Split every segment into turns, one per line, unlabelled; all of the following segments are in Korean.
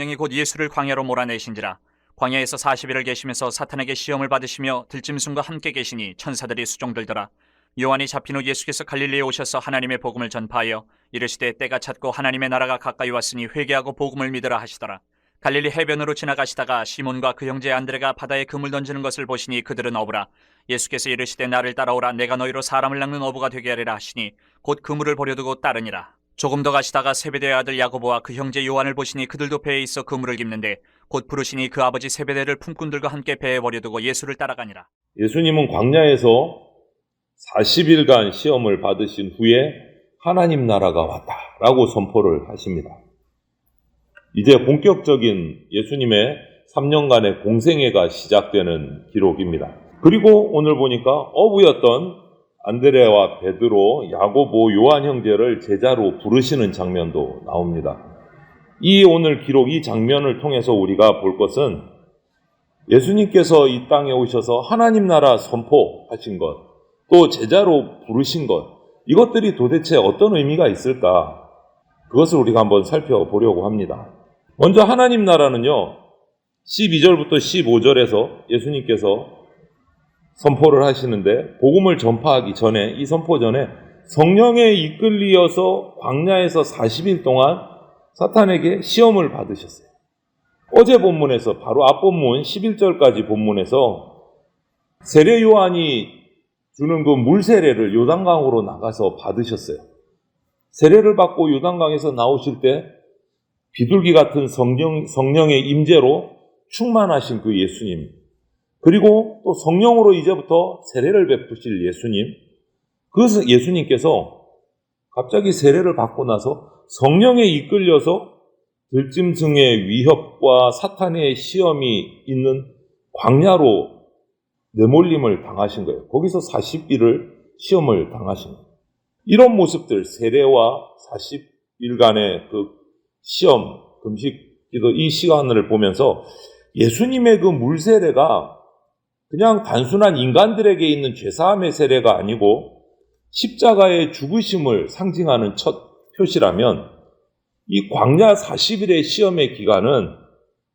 성령이 곧 예수를 광야로 몰아내신지라. 광야에서 40일을 계시면서 사탄에게 시험을 받으시며 들짐승과 함께 계시니 천사들이 수종들더라. 요한이 잡힌 후 예수께서 갈릴리에 오셔서 하나님의 복음을 전파하여 이르시되 때가 찼고 하나님의 나라가 가까이 왔으니 회개하고 복음을 믿으라 하시더라. 갈릴리 해변으로 지나가시다가 시몬과 그 형제 안드레가 바다에 그물 던지는 것을 보시니 그들은 어부라. 예수께서 이르시되 나를 따라오라. 내가 너희로 사람을 낚는 어부가 되게 하리라 하시니 곧 그물을 버려두고 따르니라. 조금 더 가시다가 세베대의 아들 야고보와 그 형제 요한을 보시니 그들도 배에 있어 그물을 깁는데 곧 부르시니 그 아버지 세베대를 품꾼들과 함께 배에 버려두고 예수를 따라가니라.
예수님은 광야에서 40일간 시험을 받으신 후에 하나님 나라가 왔다라고 선포를 하십니다. 이제 본격적인 예수님의 3년간의 공생애가 시작되는 기록입니다. 그리고 오늘 보니까 어부였던 안드레와 베드로, 야고보, 요한 형제를 제자로 부르시는 장면도 나옵니다. 이 오늘 기록, 이 장면을 통해서 우리가 볼 것은 예수님께서 이 땅에 오셔서 하나님 나라 선포하신 것, 또 제자로 부르신 것, 이것들이 도대체 어떤 의미가 있을까? 그것을 우리가 한번 살펴보려고 합니다. 먼저 하나님 나라는요, 12절부터 15절에서 예수님께서 선포를 하시는데, 복음을 전파하기 전에, 이 선포 전에 성령에 이끌리어서 광야에서 40일 동안 사탄에게 시험을 받으셨어요. 어제 본문에서, 바로 앞본문 11절까지 본문에서 세례 요한이 주는 그 물세례를 요단강으로 나가서 받으셨어요. 세례를 받고 요단강에서 나오실 때 비둘기 같은 성령의 임재로 충만하신 그 예수님, 그리고 또 성령으로 이제부터 세례를 베푸실 예수님, 그 예수님께서 갑자기 세례를 받고 나서 성령에 이끌려서 들짐승의 위협과 사탄의 시험이 있는 광야로 내몰림을 당하신 거예요. 거기서 40일을 시험을 당하신 거예요. 이런 모습들, 세례와 40일간의 그 시험, 금식, 기도, 이 시간을 보면서 예수님의 그 물세례가 그냥 단순한 인간들에게 있는 죄사함의 세례가 아니고 십자가의 죽으심을 상징하는 첫 표시라면, 이 광야 40일의 시험의 기간은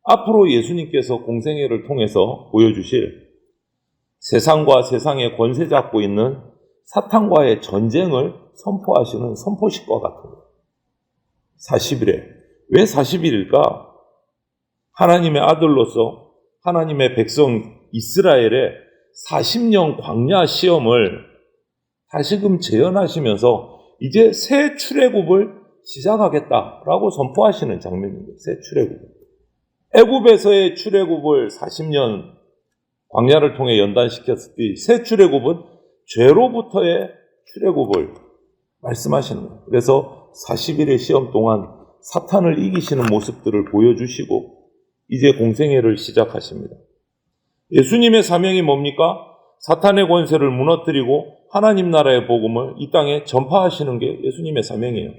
앞으로 예수님께서 공생애를 통해서 보여주실 세상과 세상의 권세 잡고 있는 사탄과의 전쟁을 선포하시는 선포식과 같은 거예요. 40일에. 왜 40일일까? 하나님의 아들로서 하나님의 백성 이스라엘의 40년 광야 시험을 다시금 재현하시면서 이제 새 출애굽을 시작하겠다라고 선포하시는 장면입니다. 새 출애굽. 애굽에서의 출애굽을 40년 광야를 통해 연단시켰을 때 새 출애굽은 죄로부터의 출애굽을 말씀하시는 거예요. 그래서 40일의 시험 동안 사탄을 이기시는 모습들을 보여주시고 이제 공생애를 시작하십니다. 예수님의 사명이 뭡니까? 사탄의 권세를 무너뜨리고 하나님 나라의 복음을 이 땅에 전파하시는 게 예수님의 사명이에요.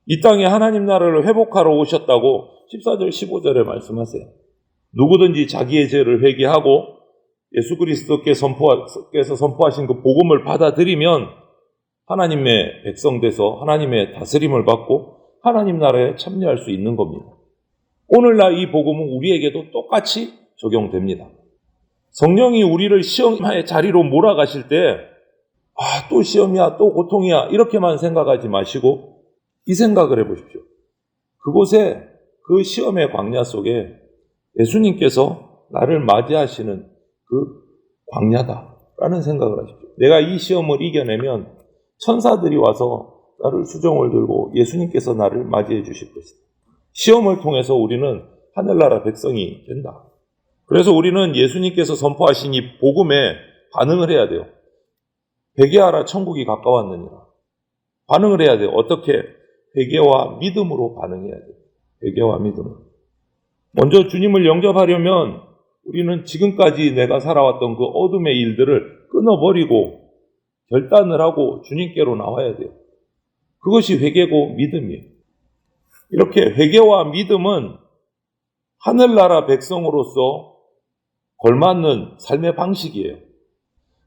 이 땅에 하나님 나라를 회복하러 오셨다고 14절 15절에 말씀하세요. 누구든지 자기의 죄를 회개하고 예수 그리스도께서 선포하신 그 복음을 받아들이면 하나님의 백성 돼서 하나님의 다스림을 받고 하나님 나라에 참여할 수 있는 겁니다. 오늘날 이 복음은 우리에게도 똑같이 적용됩니다. 성령이 우리를 시험의 자리로 몰아가실 때 또 시험이야, 또 고통이야, 이렇게만 생각하지 마시고 이 생각을 해보십시오. 그곳에, 그 시험의 광야 속에 예수님께서 나를 맞이하시는 그 광야다라는 생각을 하십시오. 내가 이 시험을 이겨내면 천사들이 와서 나를 수종을 들고 예수님께서 나를 맞이해 주실 것이다. 시험을 통해서 우리는 하늘나라 백성이 된다. 그래서 우리는 예수님께서 선포하신 이 복음에 반응을 해야 돼요. 회개하라, 천국이 가까웠느니라. 반응을 해야 돼요. 어떻게? 회개와 믿음으로 반응해야 돼요. 회개와 믿음으로. 먼저 주님을 영접하려면 우리는 지금까지 내가 살아왔던 그 어둠의 일들을 끊어버리고 결단을 하고 주님께로 나와야 돼요. 그것이 회개고 믿음이에요. 이렇게 회개와 믿음은 하늘나라 백성으로서 걸맞는 삶의 방식이에요.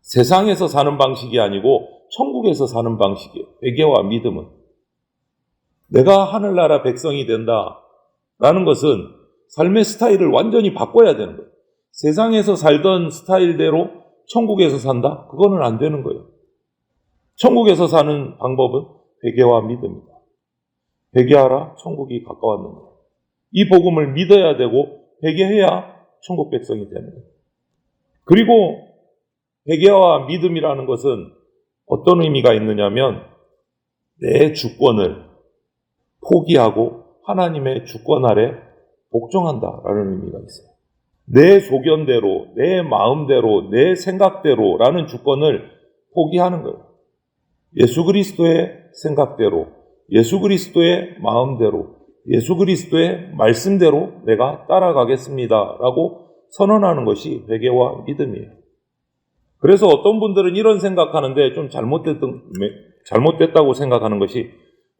세상에서 사는 방식이 아니고 천국에서 사는 방식이에요. 회개와 믿음은. 내가 하늘나라 백성이 된다라는 것은 삶의 스타일을 완전히 바꿔야 되는 거예요. 세상에서 살던 스타일대로 천국에서 산다? 그거는 안 되는 거예요. 천국에서 사는 방법은 회개와 믿음입니다. 회개하라, 천국이 가까웠느니라. 이 복음을 믿어야 되고 회개해야 천국 백성이 되는 거예요. 그리고 회개와 믿음이라는 것은 어떤 의미가 있느냐면 내 주권을 포기하고 하나님의 주권 아래 복종한다라는 의미가 있어요. 내 소견대로, 내 마음대로, 내 생각대로라는 주권을 포기하는 거예요. 예수 그리스도의 생각대로, 예수 그리스도의 마음대로, 예수 그리스도의 말씀대로 내가 따라가겠습니다라고 선언하는 것이 회개와 믿음이에요. 그래서 어떤 분들은 이런 생각하는데 좀 잘못됐다고 생각하는 것이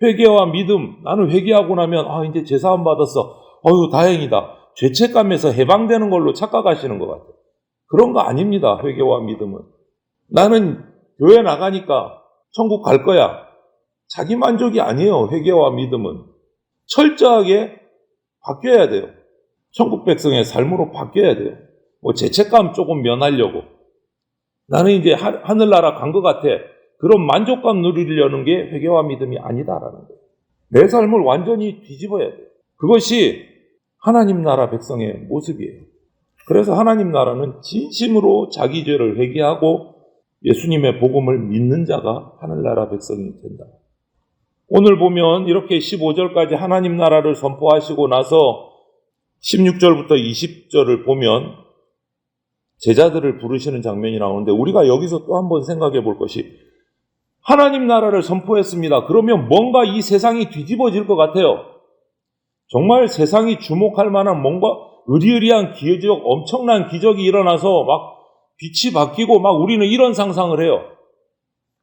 회개와 믿음, 나는 회개하고 나면 이제 제사함 받았어. 다행이다. 죄책감에서 해방되는 걸로 착각하시는 것 같아요. 그런 거 아닙니다. 회개와 믿음은. 나는 교회 나가니까 천국 갈 거야. 자기 만족이 아니에요. 회개와 믿음은. 철저하게 바뀌어야 돼요. 천국 백성의 삶으로 바뀌어야 돼요. 죄책감 조금 면하려고. 나는 이제 하늘나라 간 것 같아. 그런 만족감 누리려는 게 회개와 믿음이 아니다라는 거예요. 내 삶을 완전히 뒤집어야 돼요. 그것이 하나님 나라 백성의 모습이에요. 그래서 하나님 나라는 진심으로 자기 죄를 회개하고 예수님의 복음을 믿는 자가 하늘나라 백성이 된다. 오늘 보면 이렇게 15절까지 하나님 나라를 선포하시고 나서 16절부터 20절을 보면 제자들을 부르시는 장면이 나오는데 우리가 여기서 또 한번 생각해 볼 것이 하나님 나라를 선포했습니다. 그러면 뭔가 이 세상이 뒤집어질 것 같아요. 정말 세상이 주목할 만한 뭔가 의리의리한 기적, 엄청난 기적이 일어나서 막 빛이 바뀌고 막 우리는 이런 상상을 해요.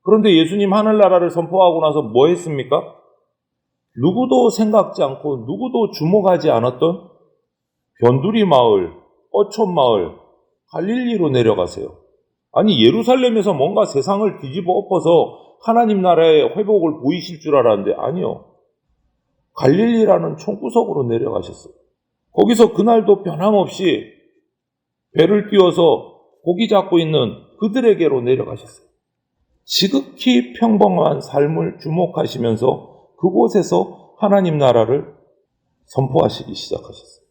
그런데 예수님 하늘나라를 선포하고 나서 뭐 했습니까? 누구도 생각지 않고 누구도 주목하지 않았던 변두리 마을, 어촌 마을, 갈릴리로 내려가세요. 아니 예루살렘에서 뭔가 세상을 뒤집어 엎어서 하나님 나라의 회복을 보이실 줄 알았는데 아니요. 갈릴리라는 총구석으로 내려가셨어요. 거기서 그날도 변함없이 배를 띄워서 고기 잡고 있는 그들에게로 내려가셨어요. 지극히 평범한 삶을 주목하시면서 그곳에서 하나님 나라를 선포하시기 시작하셨어요.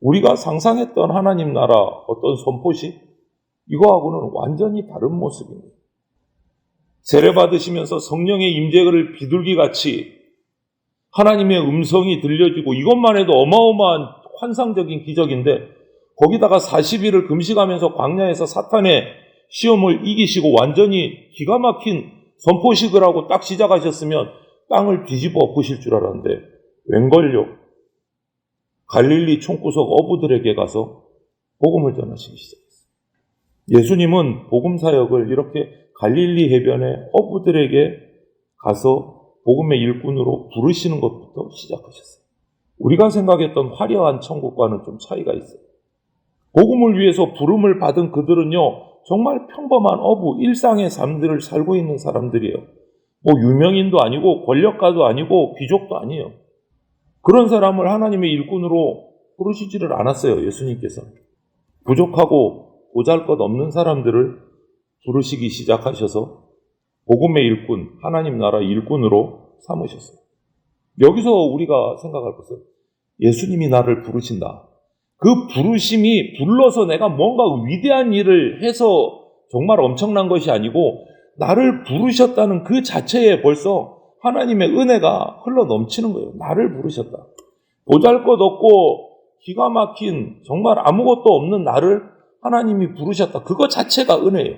우리가 상상했던 하나님 나라 어떤 선포식 이거하고는 완전히 다른 모습입니다. 세례 받으시면서 성령의 임재를 비둘기같이 하나님의 음성이 들려지고 이것만 해도 어마어마한 환상적인 기적인데 거기다가 40일을 금식하면서 광야에서 사탄의 시험을 이기시고 완전히 기가 막힌 선포식을 하고 딱 시작하셨으면 땅을 뒤집어 엎으실 줄 알았는데 웬걸요? 갈릴리 총구석 어부들에게 가서 복음을 전하시기 시작했어요. 예수님은 복음 사역을 이렇게 갈릴리 해변의 어부들에게 가서 복음의 일꾼으로 부르시는 것부터 시작하셨어요. 우리가 생각했던 화려한 천국과는 좀 차이가 있어요. 복음을 위해서 부름을 받은 그들은요, 정말 평범한 어부, 일상의 삶들을 살고 있는 사람들이에요. 유명인도 아니고 권력가도 아니고 귀족도 아니에요. 그런 사람을 하나님의 일꾼으로 부르시지를 않았어요, 예수님께서. 부족하고 보잘것없는 사람들을 부르시기 시작하셔서 복음의 일꾼, 하나님 나라 일꾼으로 삼으셨어요. 여기서 우리가 생각할 것은 예수님이 나를 부르신다. 그 부르심이 불러서 내가 뭔가 위대한 일을 해서 정말 엄청난 것이 아니고 나를 부르셨다는 그 자체에 벌써 하나님의 은혜가 흘러 넘치는 거예요. 나를 부르셨다. 보잘것없고 기가 막힌 정말 아무것도 없는 나를 하나님이 부르셨다. 그거 자체가 은혜예요.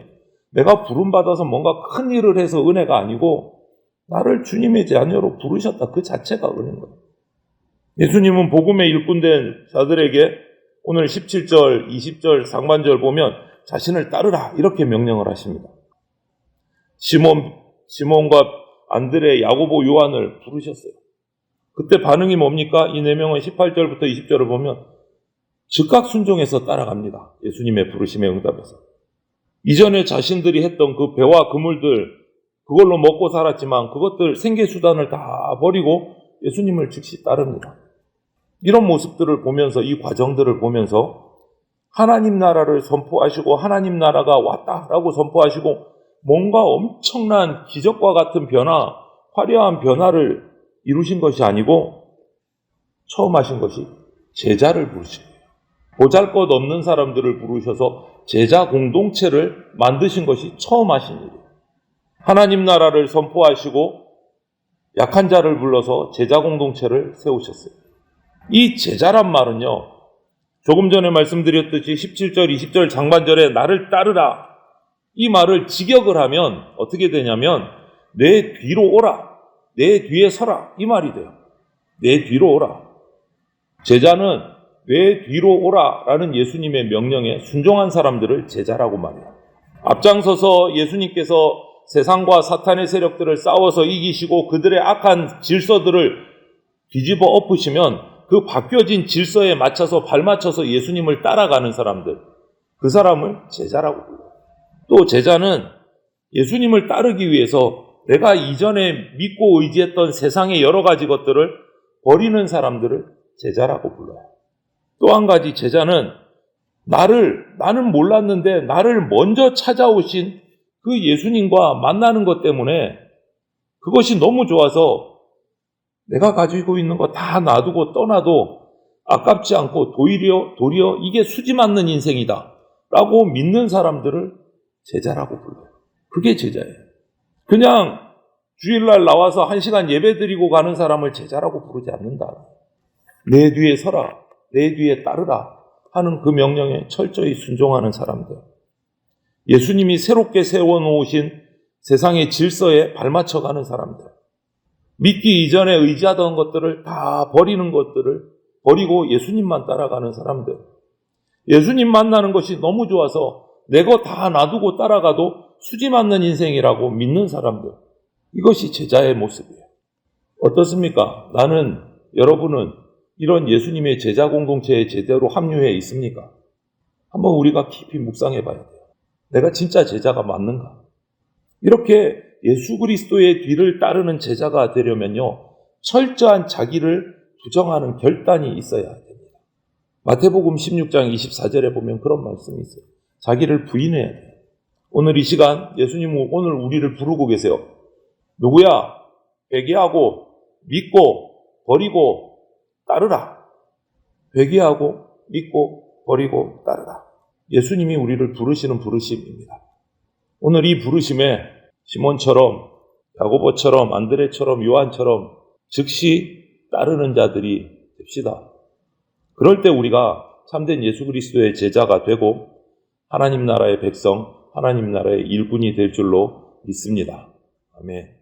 내가 부름받아서 뭔가 큰 일을 해서 은혜가 아니고 나를 주님의 자녀로 부르셨다. 그 자체가 은혜인 거예요. 예수님은 복음의 일꾼된 자들에게 오늘 17절, 20절 상반절 보면 자신을 따르라 이렇게 명령을 하십니다. 시몬과 안드레, 야고보, 요한을 부르셨어요. 그때 반응이 뭡니까? 이 네 명은 18절부터 20절을 보면 즉각 순종해서 따라갑니다. 예수님의 부르심에 응답해서. 이전에 자신들이 했던 그 배와 그물들 그걸로 먹고 살았지만 그것들 생계수단을 다 버리고 예수님을 즉시 따릅니다. 이런 모습들을 보면서, 이 과정들을 보면서 하나님 나라를 선포하시고 하나님 나라가 왔다라고 선포하시고 뭔가 엄청난 기적과 같은 변화, 화려한 변화를 이루신 것이 아니고 처음 하신 것이 제자를 부르신 거예요. 보잘것없는 사람들을 부르셔서 제자 공동체를 만드신 것이 처음 하신 일이에요. 하나님 나라를 선포하시고 약한 자를 불러서 제자 공동체를 세우셨어요. 이 제자란 말은요, 조금 전에 말씀드렸듯이 17절, 20절 장반절에 나를 따르라, 이 말을 직역을 하면 어떻게 되냐면 내 뒤로 오라, 내 뒤에 서라, 이 말이 돼요. 내 뒤로 오라. 제자는 내 뒤로 오라라는 예수님의 명령에 순종한 사람들을 제자라고 말해요. 앞장서서 예수님께서 세상과 사탄의 세력들을 싸워서 이기시고 그들의 악한 질서들을 뒤집어 엎으시면 그 바뀌어진 질서에 맞춰서 발맞춰서 예수님을 따라가는 사람들, 그 사람을 제자라고 불러요. 또 제자는 예수님을 따르기 위해서 내가 이전에 믿고 의지했던 세상의 여러 가지 것들을 버리는 사람들을 제자라고 불러요. 또 한 가지, 제자는 나는 몰랐는데 나를 먼저 찾아오신 그 예수님과 만나는 것 때문에 그것이 너무 좋아서 내가 가지고 있는 거 다 놔두고 떠나도 아깝지 않고 도리어 이게 수지 맞는 인생이다 라고 믿는 사람들을 제자라고 불러요. 그게 제자예요. 그냥 주일날 나와서 1시간 예배 드리고 가는 사람을 제자라고 부르지 않는다. 내 뒤에 서라, 내 뒤에 따르라 하는 그 명령에 철저히 순종하는 사람들. 예수님이 새롭게 세워놓으신 세상의 질서에 발맞춰가는 사람들. 믿기 이전에 의지하던 것들을 다 버리는 것들을 버리고 예수님만 따라가는 사람들. 예수님 만나는 것이 너무 좋아서 내 거 다 놔두고 따라가도 수지 맞는 인생이라고 믿는 사람들. 이것이 제자의 모습이에요. 어떻습니까? 여러분은 이런 예수님의 제자 공동체에 제대로 합류해 있습니까? 한번 우리가 깊이 묵상해 봐야 돼요. 내가 진짜 제자가 맞는가? 이렇게 예수 그리스도의 뒤를 따르는 제자가 되려면요, 철저한 자기를 부정하는 결단이 있어야 됩니다. 마태복음 16장 24절에 보면 그런 말씀이 있어요. 자기를 부인해야 돼요. 오늘 이 시간 예수님은 오늘 우리를 부르고 계세요. 누구야? 회개하고 믿고 버리고 따르라. 회개하고 믿고 버리고 따르라. 예수님이 우리를 부르시는 부르심입니다. 오늘 이 부르심에 시몬처럼, 야고보처럼, 안드레처럼, 요한처럼 즉시 따르는 자들이 됩시다. 그럴 때 우리가 참된 예수 그리스도의 제자가 되고 하나님 나라의 백성, 하나님 나라의 일꾼이 될 줄로 믿습니다. 아멘.